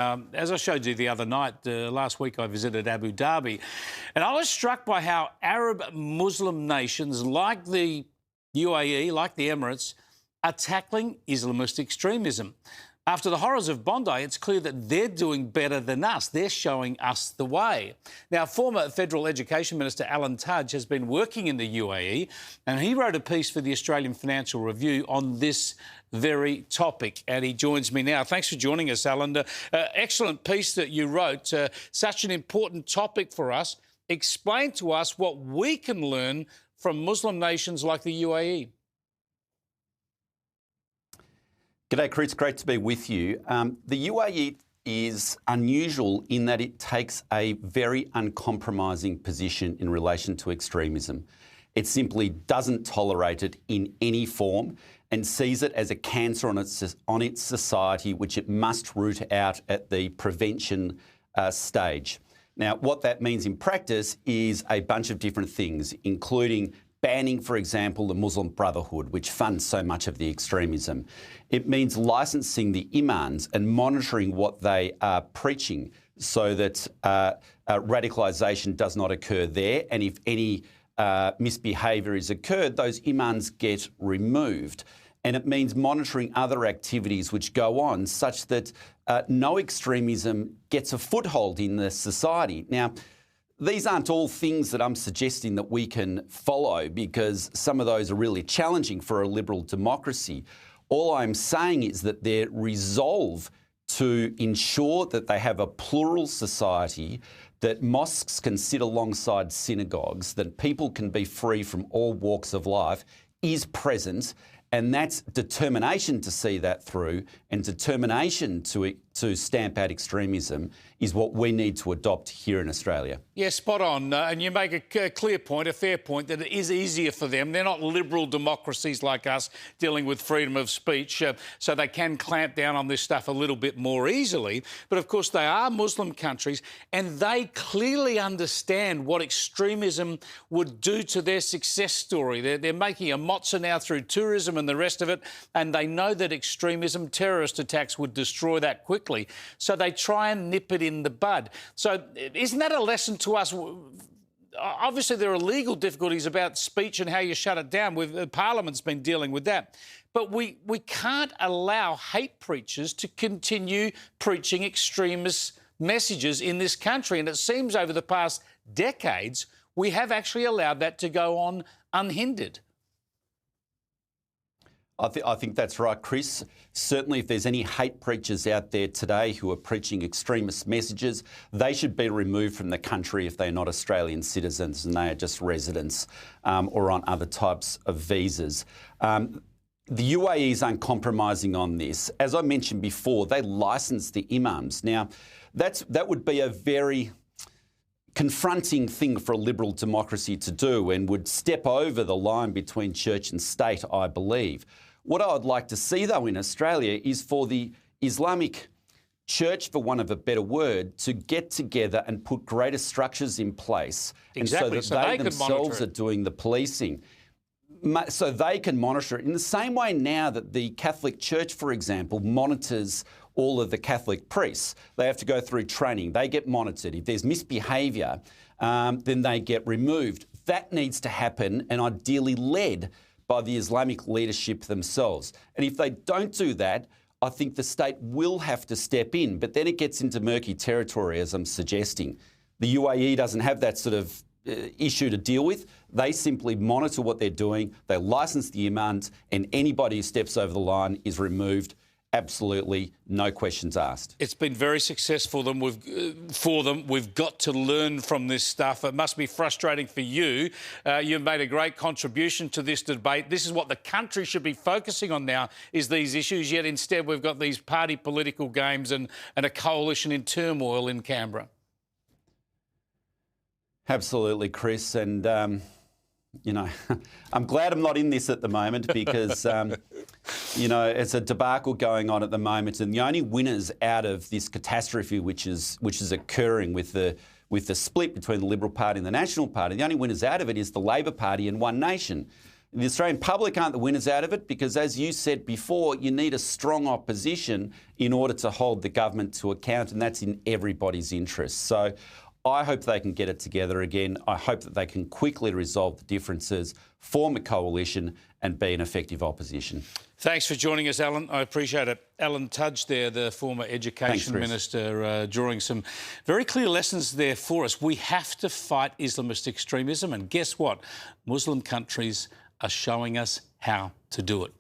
As I showed you the other night, last week I visited Abu Dhabi, and I was struck by how Arab Muslim nations like the UAE, like the Emirates, are tackling Islamist extremism. After the horrors of Bondi, it's clear that they're doing better than us. They're showing us the way. Now, former Federal Education Minister Alan Tudge has been working in the UAE, and he wrote a piece for the Australian Financial Review on this very topic, and he joins me now. Thanks for joining us, Alan. Excellent piece that you wrote, such an important topic for us. Explain to us what we can learn from Muslim nations like the UAE. G'day, Chris. Great to be with you. The UAE is unusual in that it takes a very uncompromising position in relation to extremism. It simply doesn't tolerate it in any form and sees it as a cancer on its society, which it must root out at the prevention stage. Now, what that means in practice is a bunch of different things, including banning, for example, the Muslim Brotherhood, which funds so much of the extremism. It means licensing the imams and monitoring what they are preaching so that radicalisation does not occur there. And if any misbehaviour is occurred, those imams get removed. And it means monitoring other activities which go on such that no extremism gets a foothold in the society. Now, these aren't all things that I'm suggesting that we can follow because some of those are really challenging for a liberal democracy. All I'm saying is that their resolve to ensure that they have a plural society, that mosques can sit alongside synagogues, that people can be free from all walks of life is present. And that's determination to see that through and determination to stamp out extremism is what we need to adopt here in Australia. Yeah, spot on. And you make a clear point, a fair point, that it is easier for them. They're not liberal democracies like us dealing with freedom of speech, so they can clamp down on this stuff a little bit more easily. But, of course, they are Muslim countries and they clearly understand what extremism would do to their success story. They're making a mozza now through tourism and the rest of it, and they know that extremism, terrorist attacks would destroy that quickly. So they try and nip it in the bud. So isn't that a lesson to us? Obviously, there are legal difficulties about speech and how you shut it down. Parliament's been dealing with that. But we can't allow hate preachers to continue preaching extremist messages in this country. And it seems over the past decades, we have actually allowed that to go on unhindered. I think that's right, Chris. Certainly if there's any hate preachers out there today who are preaching extremist messages, they should be removed from the country if they're not Australian citizens and they are just residents or on other types of visas. The UAE is uncompromising on this. As I mentioned before, they license the imams. Now, that would be a very confronting thing for a liberal democracy to do and would step over the line between church and state, I believe. What I would like to see, though, in Australia is for the Islamic Church, for want of a better word, to get together and put greater structures in place. Exactly. And so that they themselves are doing the policing. So they can monitor it in the same way now that the Catholic Church, for example, monitors all of the Catholic priests. They have to go through training. They get monitored. If there's misbehaviour, then they get removed. That needs to happen and ideally led by the Islamic leadership themselves. And if they don't do that, I think the state will have to step in. But then it gets into murky territory, as I'm suggesting. The UAE doesn't have that sort of issue to deal with. They simply monitor what they're doing. They license the imams, and anybody who steps over the line is removed. Absolutely, no questions asked. It's been very successful for them. We've got to learn from this stuff. It must be frustrating for you. You've made a great contribution to this debate. This is what the country should be focusing on now, is these issues, yet instead we've got these party political games and a coalition in turmoil in Canberra. Absolutely, Chris. And, you know, I'm glad I'm not in this at the moment because, you know, it's a debacle going on at the moment. And the only winners out of this catastrophe which is occurring with the split between the Liberal Party and the National Party, the only winners out of it is the Labor Party and One Nation. The Australian public aren't the winners out of it because, as you said before, you need a strong opposition in order to hold the government to account, and that's in everybody's interest. So I hope they can get it together again. I hope that they can quickly resolve the differences, form a coalition and be an effective opposition. Thanks for joining us, Alan. I appreciate it. Alan Tudge there, the former Education Minister, drawing some very clear lessons there for us. We have to fight Islamist extremism, and guess what? Muslim countries are showing us how to do it.